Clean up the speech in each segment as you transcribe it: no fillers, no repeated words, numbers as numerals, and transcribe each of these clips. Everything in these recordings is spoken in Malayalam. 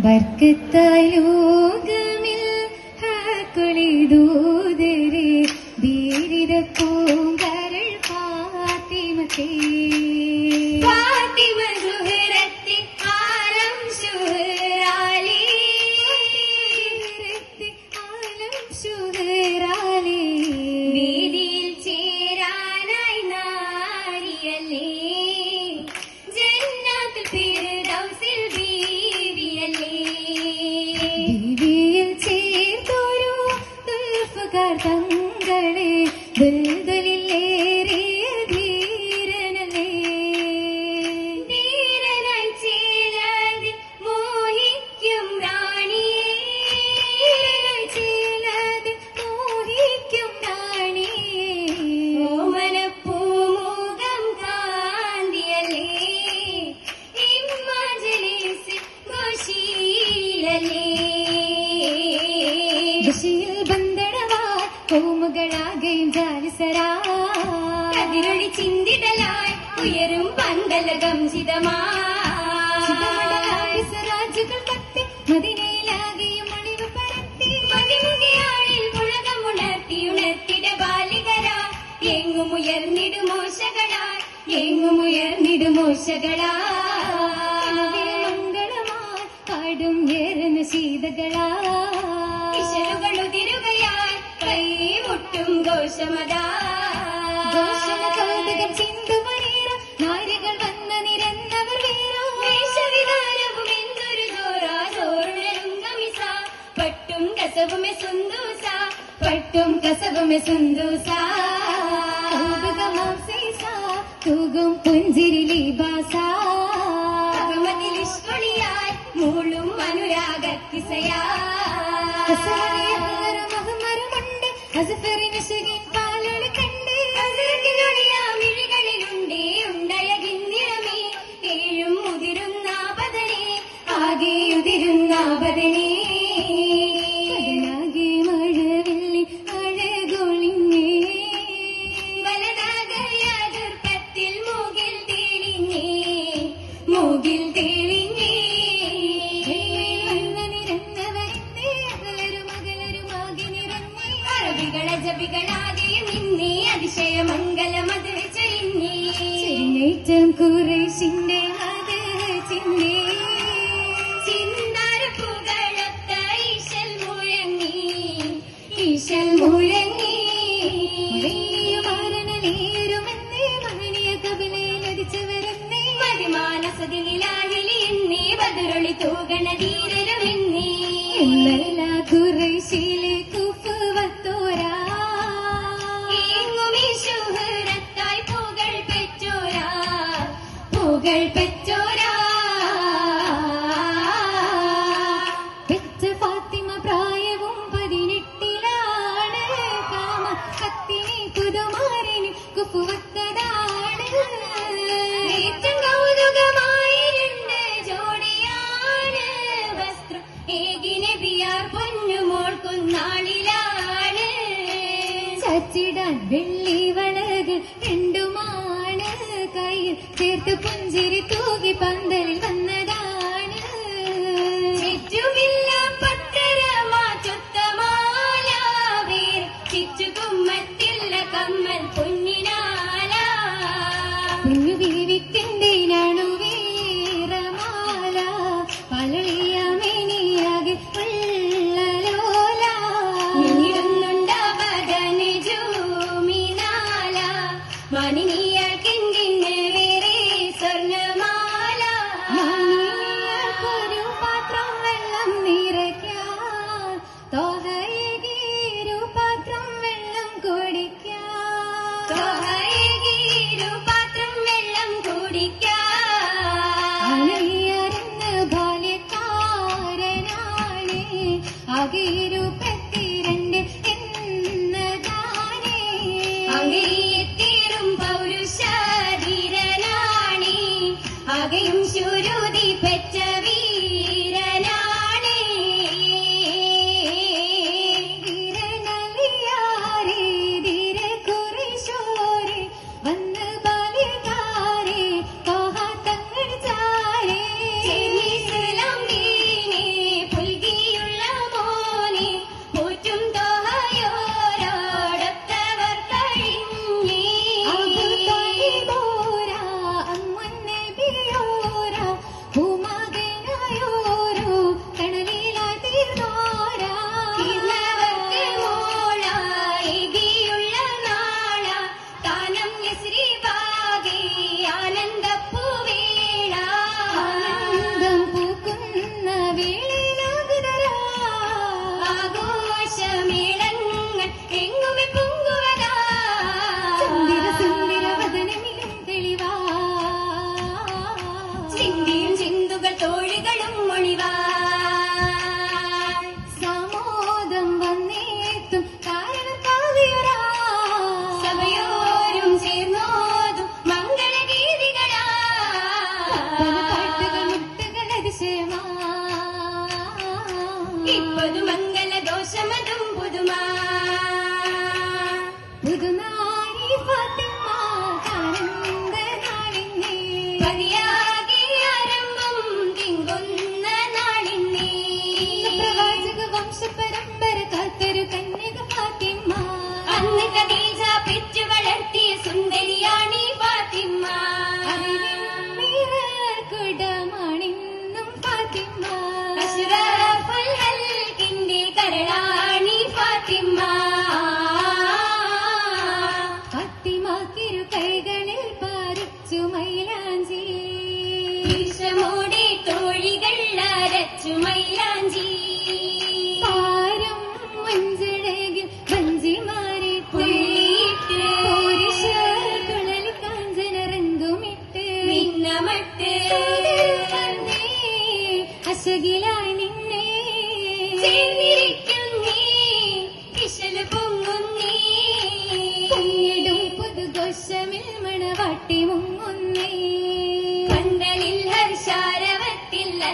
ബർക്കത്തായി ലോകമിൽ ഹാക്കുളിദൂതരെ ബീരിത പൂങ്കരൾ ഫാത്തിമത്തെ ഫാത്തിമ സുഹറത്തി ആലം ശുഹറാലി ആലം ശുഹറാലി വേദിയിൽ ചേരാനായി നാരിയല്ലേ ജന്നത്തുൽ ഫിർദൗസിൽ തങ്ങളെ ദുൽദലിലേറിയ ധീരനല്ലേ ധീരനായി ചേരാതെ മോഹിക്കും റാണിയെ ചേരാതെ മോഹിക്കും റാണിയെ ഓമനപ്പൂമുഖം കാന്തിയല്ലേ ഇമ്മജലിസ് ഘോഷീലല്ലേ ഖുശിയിൽ പൂമുകളാകയും ജാലിസരാതിരൊളി ചിന്തിടലായി ഉയരും പന്തലകം ചിതമാരാജുകൾ കത്തി മദിനയിലാകെയും ഒളിവ് പരത്തി മതിമുകിയാളിൽ മുഴകം ഉണർത്തിയുണർത്തിട ബാലികരാ എങ്ങുമുയർന്നിടുമോശകളായി മംഗളമായി പാടും ഏറുന്ന ശീതകളാശലുകൾ ഉതിരുകയാൽ കൈമുട്ടും ഘോഷമതാ ഘോഷമകൗതുകം ചിന്തുവരേറ നാരികൾ വന്ന നിരന്നവർ വേറോ വേഷവിധാനവും എന്തൊരു ജോറുണരുങ്കമിസ പട്ടും കസവുമെ സുന്ദൂസ പട്ടും കസവുമെ സുന്ദൂസ കൗതുകമാം സീസ തൂകും പുഞ്ചിരി ലിബാസ അകമതിലിഷ്കൊളിയായി മൂളും അനുരാഗത്തിസയാ മിഴികളിലുണ്ടേ ഉണ്ടഴകിന്നിറമേ ഏഴും മുതിരുന്ന ബദനെ ആകെ ഉതിരുന്ന ബദനെ മഴവില്ലി അഴകൊളിഞ്ഞേ വലനാഗയാതുർപ്പത്തിൽ മൂകിൽ തെളിഞ്ഞേ ജപികളാകെയും ഇന്നേ അതിശയമംഗലമത് ചൊരിഞ്ഞേറ്റം കുറേശിന്റെ അത് ചിന്നേ ചിന്താരപ്പുകളൊത്ത ഈശൽ മുഴങ്ങി മാരണലേറുമെന്നേ മഹനീയ കപിലയിലടിച്ചവരെന്നേ മതിമാനസതിലാഹിലി എന്നേ ബദറുളി തൂകണ ധീരരുമെന്നേ എല്ലാ കുറേശിലെ കുഫുവത്തോരാ ശുഹറത്തായി പുകൾ പെറ്റോരാ പെറ്റ ഫാത്തിമ പ്രായവും 18 കാമ കത്തിനി പുതുമാരിനി കുഫുവത്തതാണ് ഏറ്റവും കൗതുകമായി 2 ജോഡിയാണ് വസ്ത്രം ഏകിനെ ബിയാർ പൊന്നുമോൾ കുന്നാളിലാണ് ചച്ചിടാൻ വെള്ളി വളകൾ 2 കയ്യിൽ ചേർത്ത് പുഞ്ചിരി തൂകി പന്തലിൽ വന്നതാണ് ചുറ്റുമില്ല പട്ടരമാ ചുത്തമാല വേർ ചുറ്റുകുമ്മത്തില്ല കമ്മൽ പൊന്നിനാല കുഞ്ഞു ബീവിക്കെന്തേനാണു വീരമാല പലളിയാമേനിയാകെ ഉള്ളലോല നിന്നിടുന്നുണ്ടാവതനെ ജൂമിനാല മണിനിയാൾക്കെങ്കിന് വേറെ സ്വർണമാല ഒരു പാത്രം വെള്ളം നിറയ്ക്കാൻ തോഹയേകീരു പാത്രം വെള്ളം കുടിക്കാൻ അനയ്യരെന്ന് ബാല്യക്കാരനാണ് ആകെയൊരു 22 എന്നതാനേ അങ്ങേയത്തേറും പൗരുഷധീരനാണേ ആകെയും ശൂരുതി പെറ്റ വീരനാണേ ധീരനലിയാരേ ധീര കുറിശോരേ വന്ന് ബാല്യകാരേ കോഹാത്തങ്ങൾ ചാരേ ഇസ്ലാം ദീനേ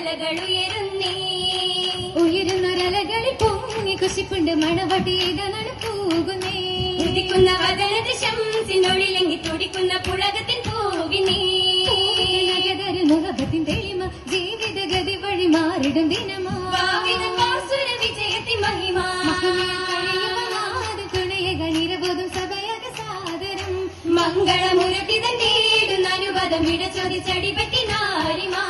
അലകൾ ഉയരുന്നേ. ഉയരുന്നൊരലകളിൽ പൊങ്ങി കുശിപ്പുണ്ട് മണവട്ടിയിത നടപ്പൂകുന്നേ. ഉദിക്കുന്ന വദനത് ശംസിനൊളിലെങ്കി തുടിക്കുന്ന പുളകത്തിൻ പൂവിനേ. മുഖത്തിൻ തെളിമ ജീവിത ഗതി വഴി മാറിടും ദിനമാ. ഭാസുര വിജയത്തി മഹിമ തുണയക നിരബോധം സഭയക സാദരം. മംഗളമുരകിതൻ നേടുന്ന അനുപദം വിട ചോദിച്ചടിപറ്റി നാരിമാ.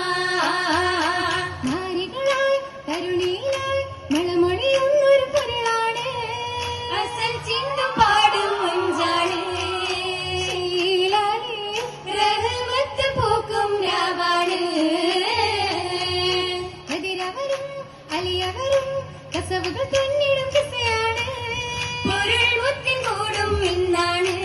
നാരികളായി കരുണയിലായി മളമൊഴിയും ഒരു പൊരുളാണ്. അസൽ ചിന്തും പാടും മുഞ്ചാണ്. റഹ്മത്ത് പൂക്കും രാവാണ്. എതിരവരും അലിയവരും കസവുകൾ തന്നിടും കിസയാണ്. പൊരുൾ മുത്തിൻ കൂടും ഇന്നാണ്.